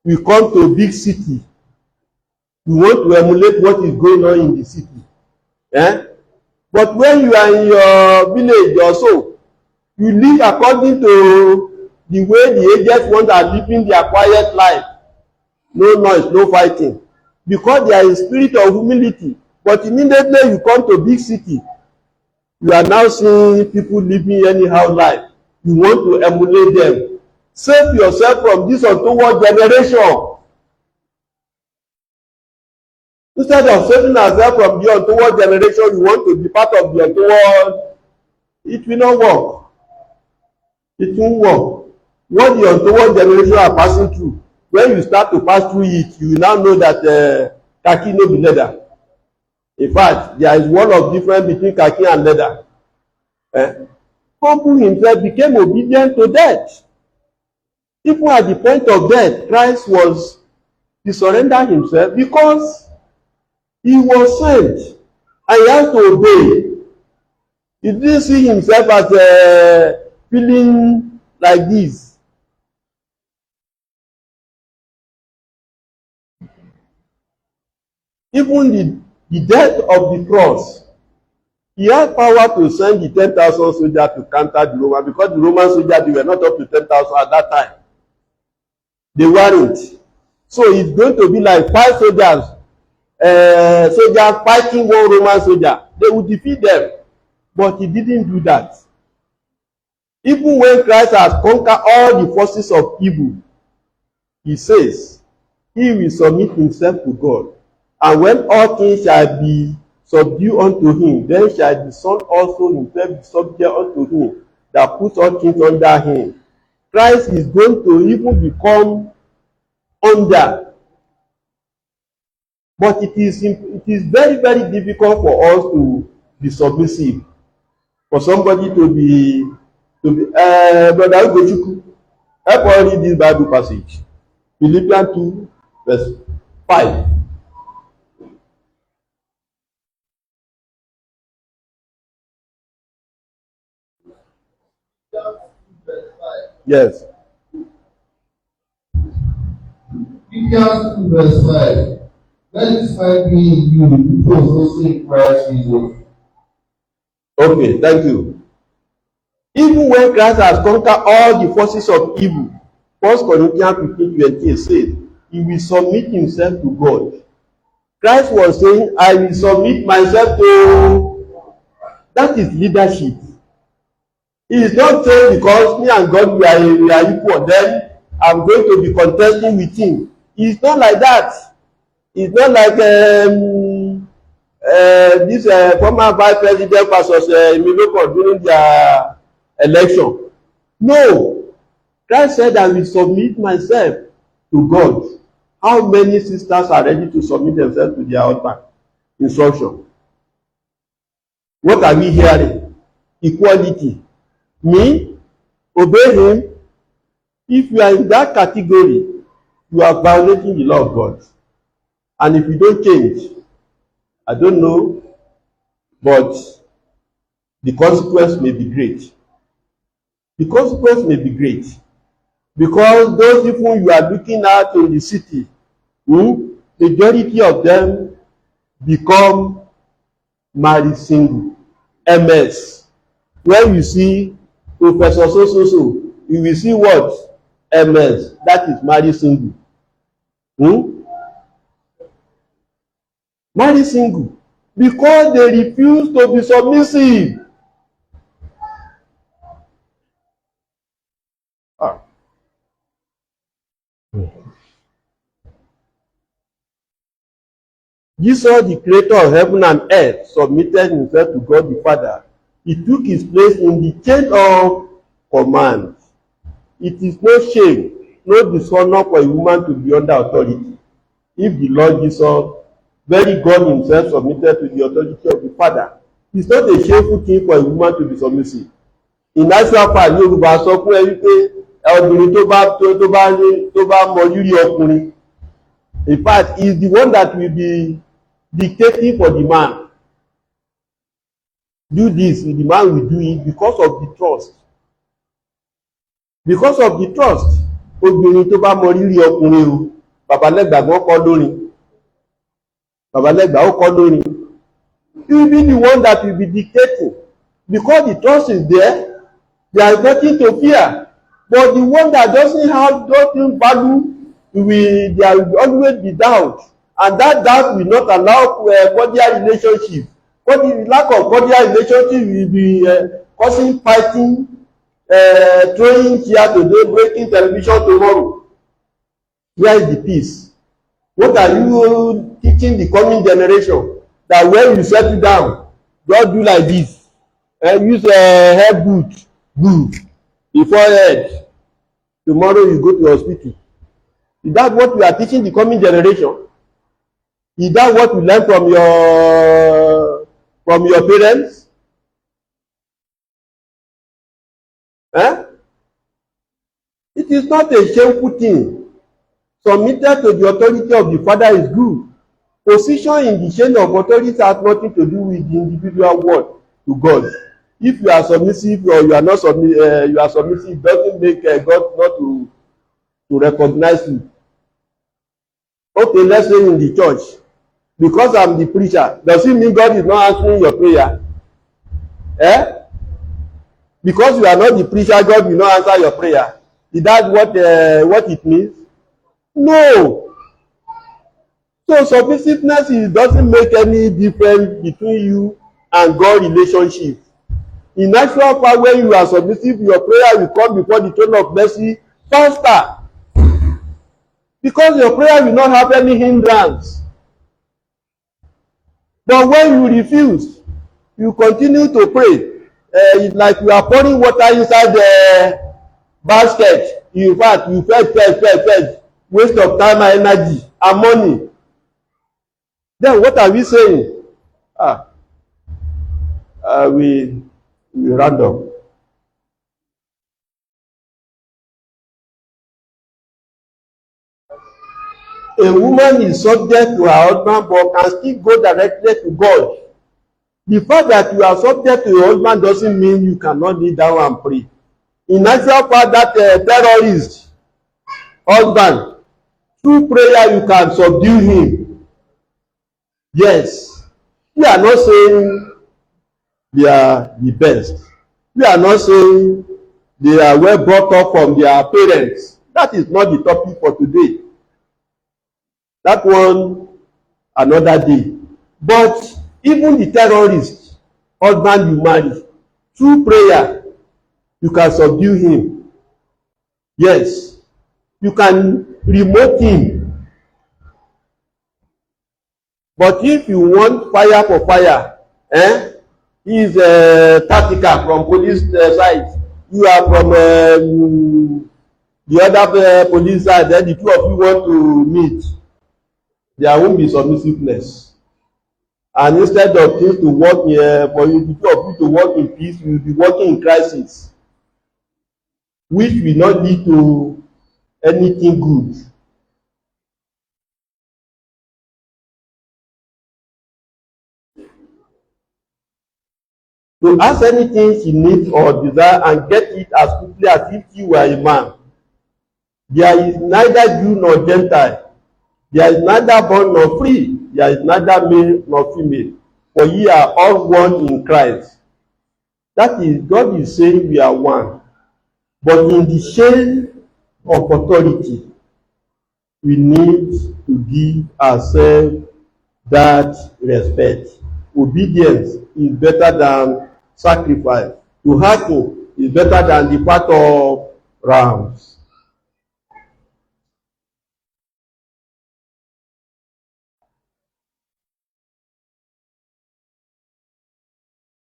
we come to a big city, we want to emulate what is going on in the city. But when you are in your village or so, you live according to the way the aged ones are living their quiet life. No noise, no fighting. Because there is a spirit of humility. But immediately you come to big city, you are now seeing people living anyhow life. You want to emulate them. Save yourself from this untoward generation. Instead of saving ourselves from the untoward generation, you want to be part of the untoward. It will not work. It won't work. What the untoward generation are passing through, when you start to pass through it, you will now know that khaki no be leather. In fact, there is one of difference between khaki and leather. Humble himself, became obedient to death. Even at the point of death, Christ he surrendered himself because he was sent and he has to obey. He didn't see himself as feeling like this. Even the death of the cross, he had power to send the 10,000 soldiers to counter the Romans, because the Roman soldiers, they were not up to 10,000 at that time. They weren't. So it's going to be like 5 soldiers fighting one Roman soldier. They would defeat them. But he didn't do that. Even when Christ has conquered all the forces of evil, he says, he will submit himself to God. And when all things shall be subdued unto him, then shall the Son also himself be subject unto him that puts all things under him. Christ is going to even become under. But it is very, very difficult for us to be submissive. For somebody to be Brother Ugochukwu, help us read this Bible passage. Philippians 2, verse 5. Yes. Philippians 2, verse 5. Let this mind be in you, which was also in Christ Jesus. Okay, thank you. Even when Christ has conquered all the forces of evil, 1 Corinthians 15:28 says, he will submit himself to God. Christ was saying, I will submit myself to. That is leadership. He is not saying because me and God we are equal, then I'm going to be contesting with him. It's not like that. It's not like this former vice president versus Emiloko during their election. No. Christ said, I will submit myself to God. How many sisters are ready to submit themselves to their husband? Instruction. What are we hearing? Equality. Me, obey him. If you are in that category, you are violating the law of God. And if you don't change, I don't know, but the consequence may be great. The consequence may be great. Because those people you are looking at in the city, majority of them become married single. MS. When you see Professor so, you will see what? MS. That is married single. Married single. Because they refuse to be submissive. Jesus, the creator of heaven and earth, submitted himself to God the Father. He took his place in the chain of command. It is no shame, no dishonor for a woman to be under authority. If the Lord Jesus, very God himself, submitted to the authority of the Father, it's not a shameful thing for a woman to be submissive. In actual fact, Yorùbá sọ fún ẹ wípé obìnrin tó bá mọ rírì ọkùnrin, in fact, he is the one that will be dictating for the man. Do this, the man will do it because of the trust. Because of the trust. Obìnrin tó bá mọ rírì ọkùnrin o, Babalẹ́gbà wọ́n kọ́ lórin. Babalẹ́gbà ó kọ́ lórin. He will be the one that will be dictating. Because the trust is there, there is nothing to fear. But the one that doesn't value, there will always be doubt. And that doubt will not allow cordial relationship. But the lack of cordial relationship will be causing fighting, throwing chair today, breaking television tomorrow. Where is the peace? What are you teaching the coming generation? That when you settle down, don't do like this. Use hair boot, the forehead. Tomorrow you go to hospital. Is that what we are teaching the coming generation? Is that what you learn from your parents? It is not a shameful thing. Submitted to the authority of the Father is good. Position in the chain of authority has nothing to do with the individual word to God. If you are submissive or you are not submissive, doesn't make God not to recognize you. Okay, let's say in the church, because I'm the preacher, does it mean God is not answering your prayer? Because you are not the preacher, God will not answer your prayer. Is that what it means? No. So submissiveness doesn't make any difference between you and God relationship. In actual fact, when you are submissive, your prayer will come before the throne of mercy faster. Because your prayer will not have any hindrance. But when you refuse, you continue to pray. It's like you are pouring water inside the basket. In fact, you fetch. Waste of time and energy and money. Then what are we saying? We random. A woman is subject to her husband but can still go directly to God. The fact that you are subject to your husband doesn't mean you cannot kneel down and pray. In actual fact, that terrorist husband, through prayer you can subdue him. Yes. We are not saying they are the best. We are not saying they are well brought up from their parents. That is not the topic for today. That one, another day. But even the terrorist husband you marry, through prayer, you can subdue him. Yes. You can remote him. But if you want fire for fire, he is tactical from police side. You are from the other police side. Then the two of you want to meet. There won't be submissiveness. And instead of things to work for you, the two of you to work in peace, you will be working in crisis, which will not lead to anything good. To ask anything she needs or desire and get it as quickly as if you were a man. There is neither Jew nor Gentile. There is neither bond nor free. There is neither male nor female. For ye are all one in Christ. That is, God is saying we are one. But in the shade of authority, we need to give ourselves that respect. Obedience is better than sacrifice. To hearken is better than the fat of rams.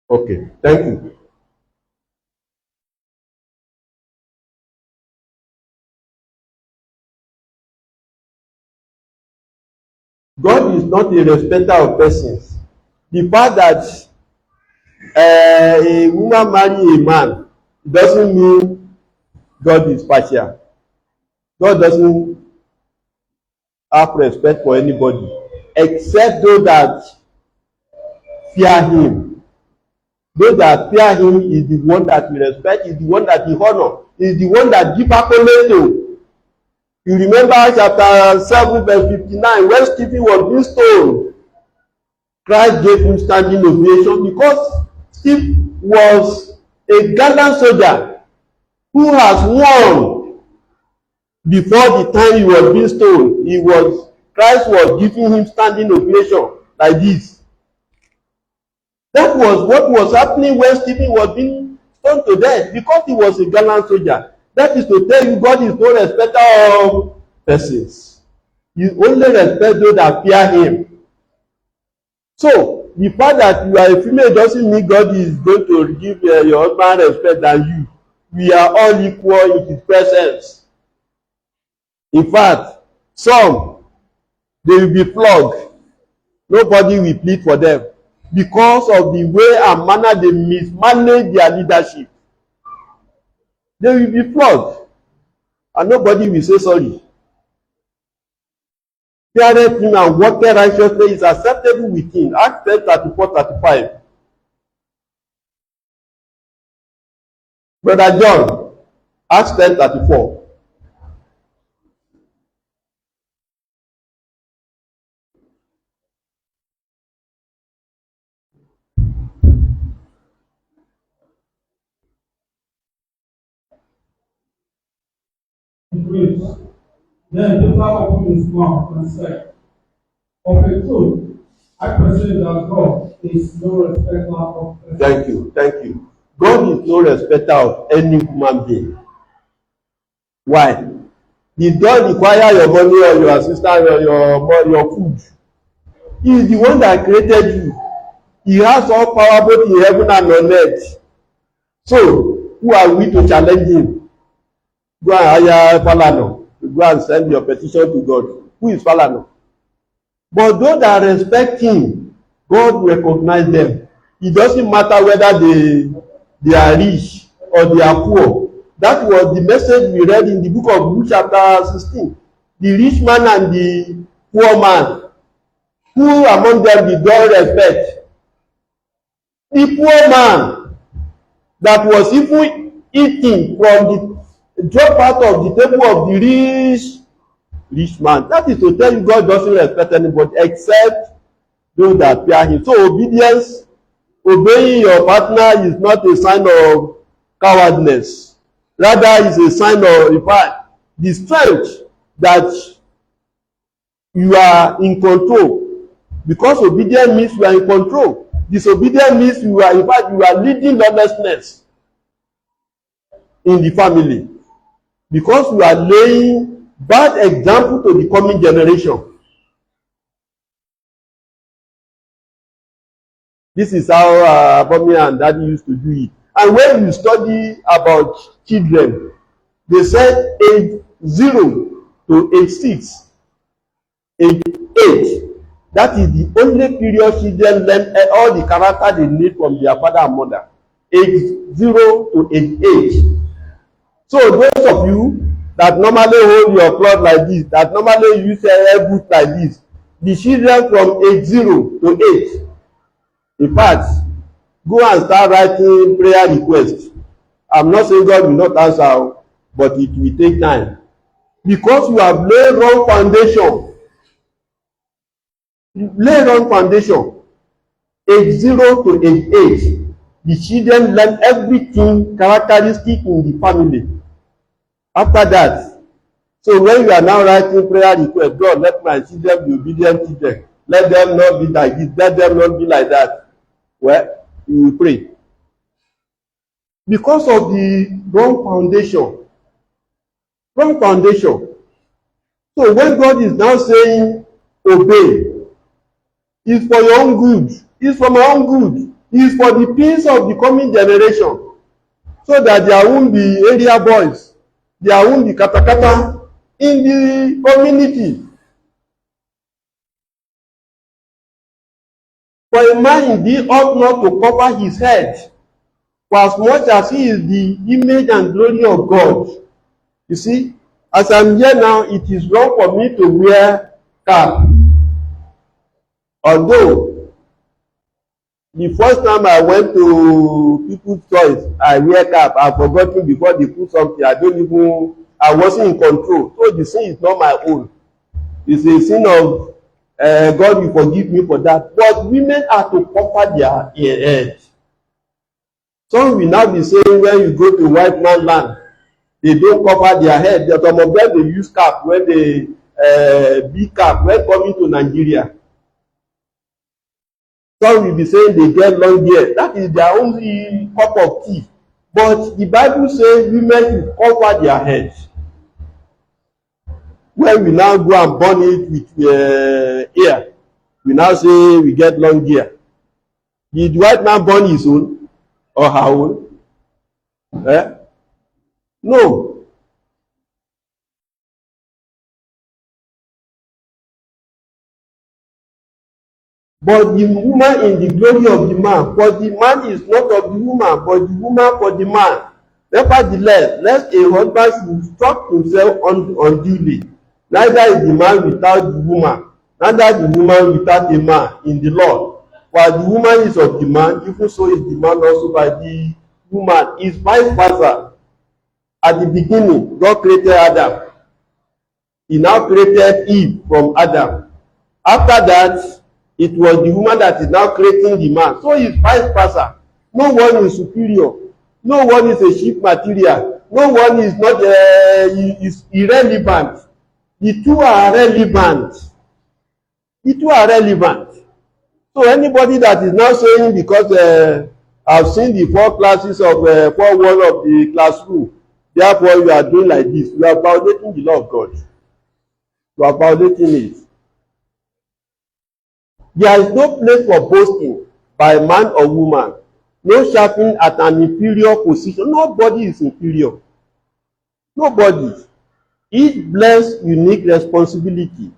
Okay, thank you. God is not a respecter of persons. The fact that a woman marry a man doesn't mean God is partial. God doesn't have respect for anybody except those that fear him. Those that fear him is the one that we respect, is the one that we honor, is the one that give accolade to. You remember chapter 7 verse 59, when Stephen was being stoned, Christ gave him standing ovation because Stephen was a gallant soldier who has won before the time he was being stoned. Christ was giving him standing ovation like this. That was what was happening when Stephen was being stoned to death, because he was a gallant soldier. That is to tell you, God is no respecter of persons. You only respect those that fear him. So, the fact that you are a female doesn't mean God is going to give your husband respect than you. We are all equal in his presence. In fact, some, they will be flogged. Nobody will plead for them because of the way and manner they mismanage their leadership. They will be flogged and nobody will say sorry. Feareth him and walketh righteously is acceptable with him. Acts 10:34-35. Brother John, Acts 10:34. Then Peter opened his mouth and said, of a truth, I perceive that God is no respecter of persons. Thank you. God is no respecter of any human being. Why? He don't require your money or your assistance or your food. He is the one that created you. He has all power both in heaven and on earth. So, who are we to challenge him? Go and hire Falana to go and send your petition to God. Who is Falana? But those that respect him, God recognize them. It doesn't matter whether they are rich or they are poor. That was the message we read in the book of Luke chapter 16. The rich man and the poor man. Who among them did God respect? The poor man that was even eating from the drop out of the table of the rich man. That is to tell you God doesn't respect anybody except those that fear him. So obedience, obeying your partner is not a sign of cowardness. Rather, it's a sign of, in fact, the strength that you are in control. Because obedience means you are in control. Disobedience means you are, in fact, you are leading lawlessness in the family. Because you are laying bad example to the coming generation. This is how mommy and daddy used to do it. And when you study about children, they said age 0 to age 6, age 8, that is the only period children learn all the character they need from their father and mother. Age 0 to age 8. So those of you that normally hold your cloth like this, that normally use a boot like this, the children from age 0 to 8, in fact, go and start writing prayer requests. I'm not saying God will not answer, but it will take time. Because you have laid wrong foundation. You lay wrong foundation. Age 0 to age 8, the children learn everything characteristic in the family. After that, so when you are now writing prayer request, God, let my children be obedient children. Let them not be like this. Let them not be like that. Well, you will pray. Because of the wrong foundation. Wrong foundation. So when God is now saying, obey, it's for your own good. It's for my own good. It's for the peace of the coming generation. So that there won't be area boys. There won't be katakata in the community. For a man indeed ought not to cover his head, for as much as he is the image and glory of God. You see, as I'm here now, it is wrong for me to wear cap. Although, the first time I went to People's Choice, I wear cap. I've forgotten before they put something. I wasn't in control. So the sin is not my own. It's a sin of God will forgive me for that. But women are to cover their head. Some will now be saying when you go to white man land, they don't cover their head. Some of them they use cap when they big cap when coming to Nigeria. Some will be saying they get long hair. That is their own cup of tea. But the Bible says women should cover their heads. When we now go and burn it with hair, we now say we get long hair. Did the white man burn his own or her own? No. But the woman in the glory of the man, for the man is not of the woman, but the woman for the man. Nevertheless, lest a husband should struck himself unduly. Neither is the man without the woman, neither the woman without a man in the Lord. While the woman is of the man, even so is the man also by the woman. Is vice versa. At the beginning, God created Adam. He now created Eve from Adam. After that, it was the woman that is now creating the man. So it's vice versa. No one is superior. No one is a cheap material. No one is not is irrelevant. The two are relevant. The two are relevant. So anybody that is now saying because I've seen the 4 classes of 4 walls of the classroom. Therefore, you are doing like this. You are violating the law of God. You are violating it. There is no place for boasting by man or woman. No shouting at an inferior position. Nobody is inferior. Nobody. Each bears unique responsibility,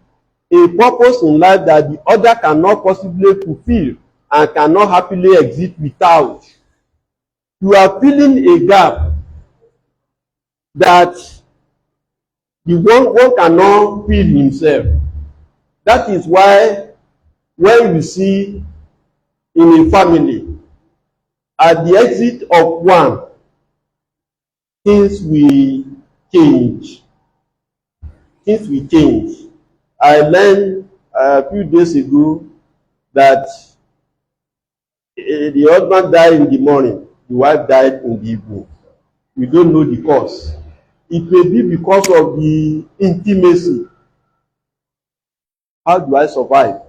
a purpose in life that the other cannot possibly fulfill and cannot happily exist without. You are filling a gap that the one cannot fill himself. That is why when you see in a family, at the exit of one, things will change. Things will change. I learned a few days ago that the husband died in the morning, the wife died in the evening. We don't know the cause. It may be because of the intimacy. How do I survive?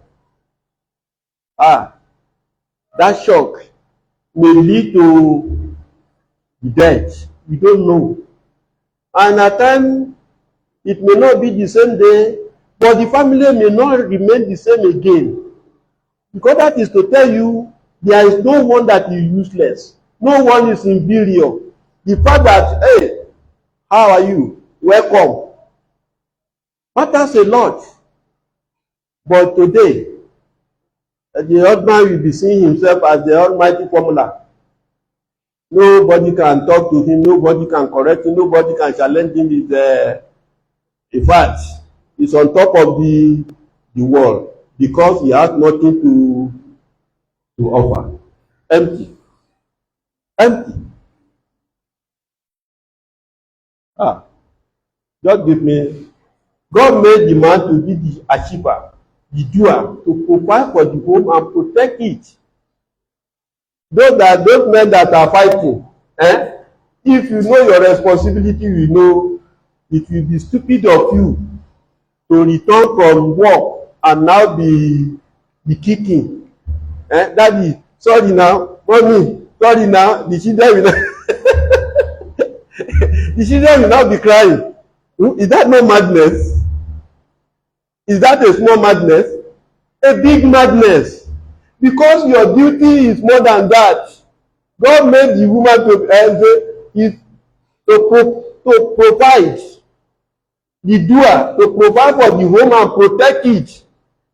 That shock may lead to death. We don't know. And at times, it may not be the same day, but the family may not remain the same again. Because that is to tell you, there is no one that is useless. No one is inferior. The fact that, hey, how are you? Welcome. Matters a lot. But today, the husband will be seeing himself as the almighty formula. Nobody can talk to him, nobody can correct him, nobody can challenge him. In fact, he's on top of the world because he has nothing to offer. Empty. Empty. Just give me. God made the man to be the achiever, the doer, to provide for the home and protect it. Those men that are fighting, if you know your responsibility, you know it will be stupid of you to return from work and now be kicking. Daddy, sorry now, mommy, sorry now, the children will now be crying. Is that no madness? Is that a small madness? A big madness. Because your duty is more than that. God made the woman to provide. The doer, to provide for the home and protect it.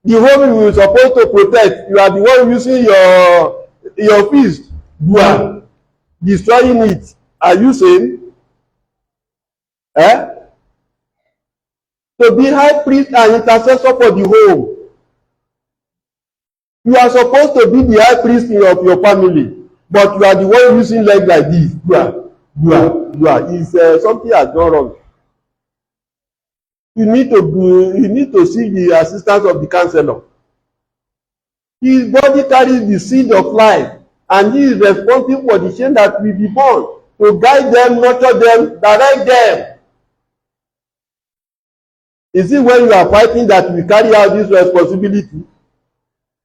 The home you are supposed to protect, you are the one using your fist. Doer, destroying it. Are you saying? To be high priest and intercessor for the home. You are supposed to be the high priest of your family, but you are the one using leg like this. Is something has gone wrong. You need to seek the assistance of the counselor. His body carries the seed of life, and he is responsible for the children that will be born, to guide them, nurture them, direct them. Is it when you are fighting that you carry out this responsibility?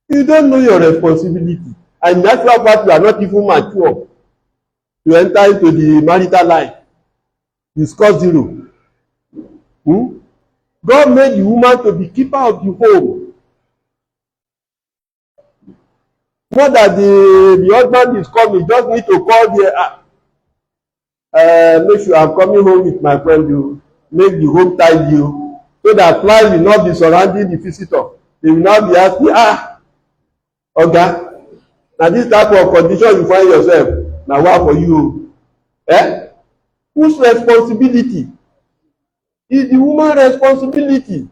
You don't know your responsibility, and in actual fact you are not even mature to enter into the marital life. You score 0. God made the woman to be keeper of the home. Not that the husband is coming, just need to call make sure I'm coming home with my friend, make the home tidy, so that fly will not be surrounding the visitor. They will not be asking, Oga, na this type of condition you find yourself, na what for you? Whose responsibility? Is the woman's responsibility.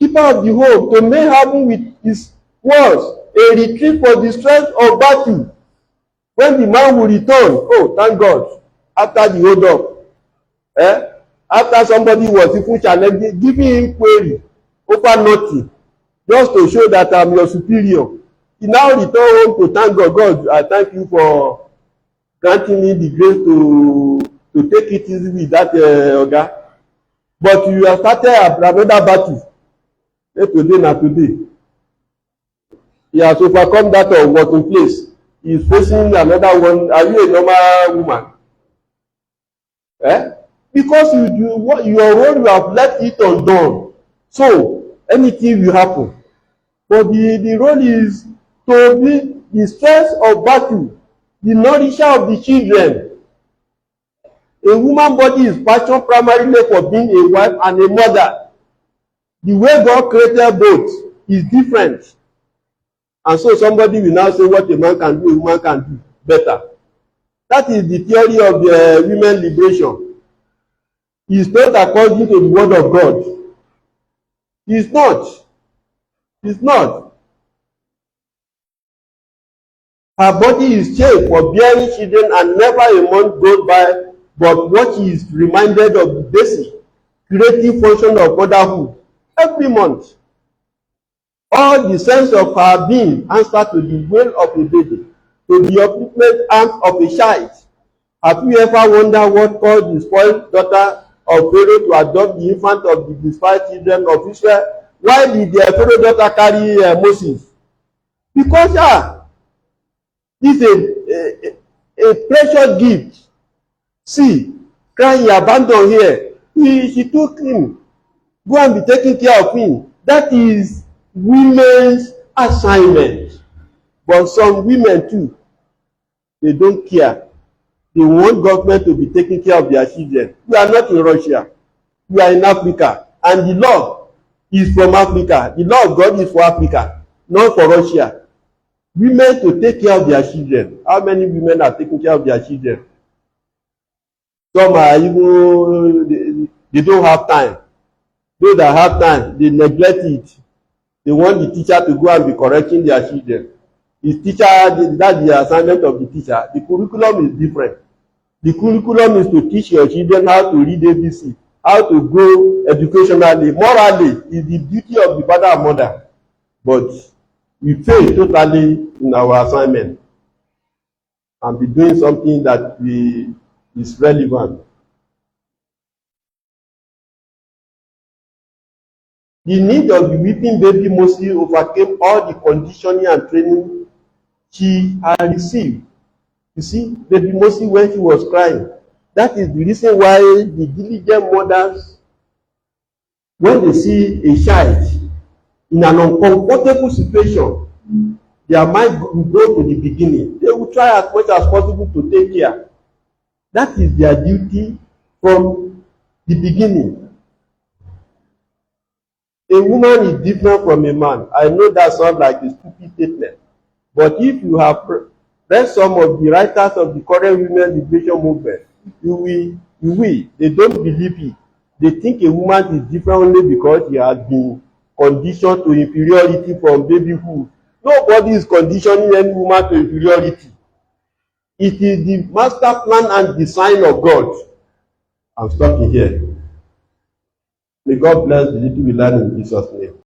Keeper of the home, to make heaven with his walls a retreat for the strength of battle. When the man will return, thank God, after the hold up, after somebody was even challenging, giving him query over nothing, just to show that I'm your superior. He now return home to thank God. God, I thank you for granting me the grace to take it easy with that Oga. But you have started another battle. Today na today. He has overcome that working place. is facing another one, are you a normal woman? Because you do what your role, you have left it undone, so anything will happen. But the role is to be the stress of battle, the nourisher of the children. A woman body is fashioned primarily for being a wife and a mother. The way God created both is different. And so somebody will now say what a man can do, a woman can do better. That is the theory of the women liberation. It's not according to the word of God. It's not. It's not. Her body is shaped for bearing children, and never a month goes by but what she is reminded of the basic creative function of motherhood every month. All the sense of her being answer to the wail of a baby, to the upliftment arms of a child. Have you ever wondered what caused the spoiled daughter of Pharaoh to adopt the infant of the despised children of Israel? Why did the Pharaoh daughter carry Moses? Because this is a precious gift. See, crying abandon here. She took him. Go and be taking care of him. That is women's assignment. But some women too, they don't care. They want government to be taking care of their children. We are not in Russia. We are in Africa. And the law is from Africa. The law of God is for Africa, not for Russia. Women to take care of their children. How many women are taking care of their children? Some are even, they don't have time. Those that have time, they neglect it. They want the teacher to go and be correcting their children. The teacher, that's the assignment of the teacher. The curriculum is different. The curriculum is to teach your children how to read ABC, how to grow educationally. Morally is the duty of the father and mother. But we fail totally in our assignment and be doing something that is relevant. The need of the weeping baby mostly overcame all the conditioning and training she had received. You see, baby Moses, when she was crying, that is the reason why the diligent mothers, when they see a child in an uncomfortable situation, their mind will go to the beginning. They will try as much as possible to take care. That is their duty from the beginning. A woman is different from a man. I know that sounds like a stupid statement. But if you have read some of the writers of the current women liberation movement, you will. They don't believe it. They think a woman is different only because she has been conditioned to inferiority from babyhood. Nobody is conditioning any woman to inferiority. It is the master plan and design of God. I'm stopping here. May God bless the little we learn in Jesus' name.